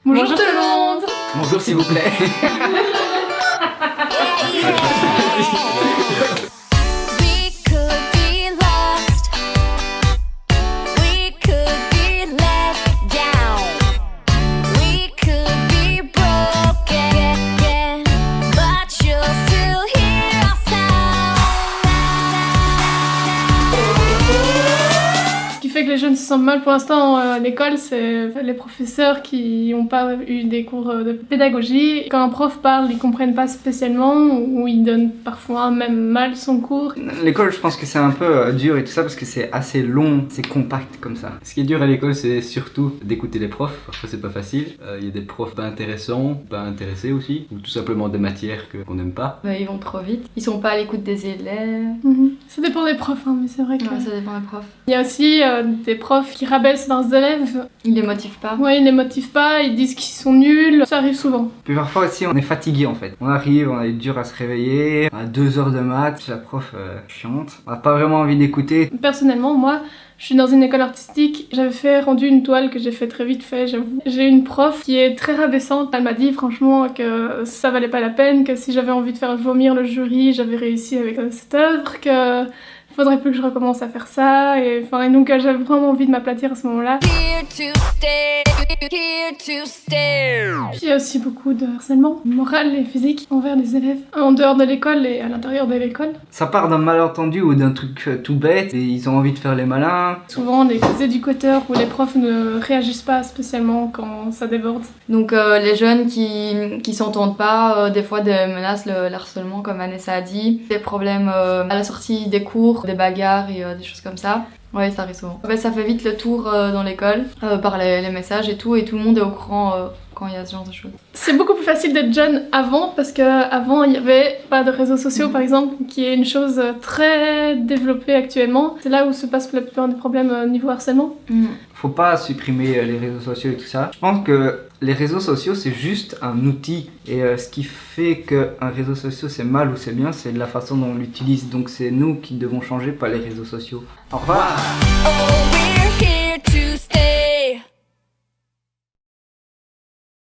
Bonjour tout le monde. Bonjour s'il vous plaît. We could be lost. We could be let down. We could be broken, but you'll still hear our sound. Ce qui fait que les jeunes se sentent mal pour l'instant à l'école, c'est les professeurs qui n'ont pas eu des cours de pédagogie. Quand un prof parle, ils comprennent pas spécialement ou ils donnent parfois même mal son cours. L'école, je pense que c'est un peu dur et tout ça parce que c'est assez long, c'est compact comme ça. Ce qui est dur à l'école, c'est surtout d'écouter les profs. Parfois, c'est pas facile. Il y a des profs pas intéressants, pas intéressés aussi, ou tout simplement des matières qu'on n'aime pas. Ils vont trop vite. Ils sont pas à l'écoute des élèves. Ça dépend des profs, hein, mais c'est vrai que... Ouais, ça dépend des profs. Il y a aussi des profs qui rabaissent leurs élèves. Ils les motivent pas. Ouais, ils les motivent pas, ils disent qu'ils sont nuls. Ça arrive souvent. Puis parfois aussi, on est fatigué en fait. On arrive, on est dur à se réveiller, à 2 heures de maths, la prof chiante. On n'a pas vraiment envie d'écouter. Personnellement, moi, je suis dans une école artistique. J'avais rendu une toile que j'ai fait très vite fait, j'avoue. J'ai une prof qui est très rabaissante. Elle m'a dit franchement que ça valait pas la peine, que si j'avais envie de faire vomir le jury, j'avais réussi avec cette œuvre, que faudrait plus que je recommence à faire ça. Et donc j'avais vraiment envie de m'aplatir à ce moment-là. Here to stay, here to stay. Puis il y a aussi beaucoup de harcèlement moral et physique envers les élèves, en dehors de l'école et à l'intérieur de l'école. Ça part d'un malentendu ou d'un truc tout bête et ils ont envie de faire les malins. Souvent, les éducateurs ou les profs ne réagissent pas spécialement quand ça déborde. Donc les jeunes qui s'entendent pas, des fois des menaces, le harcèlement comme Vanessa a dit, des problèmes à la sortie des cours, des bagarres et des choses comme ça. Ouais, ça arrive souvent. En fait, ça fait vite le tour dans l'école par les messages et tout le monde est au courant quand il y a ce genre de choses. C'est beaucoup plus facile d'être jeune avant parce qu'avant il n'y avait pas de réseaux sociaux par exemple, qui est une chose très développée actuellement. C'est là où se passent la plupart des problèmes niveau harcèlement. Faut pas supprimer les réseaux sociaux et tout ça. Je pense que les réseaux sociaux c'est juste un outil et ce qui fait qu'un réseau social c'est mal ou c'est bien, c'est la façon dont on l'utilise. Donc c'est nous qui devons changer, pas les réseaux sociaux. Au revoir. Oh, we're here to stay.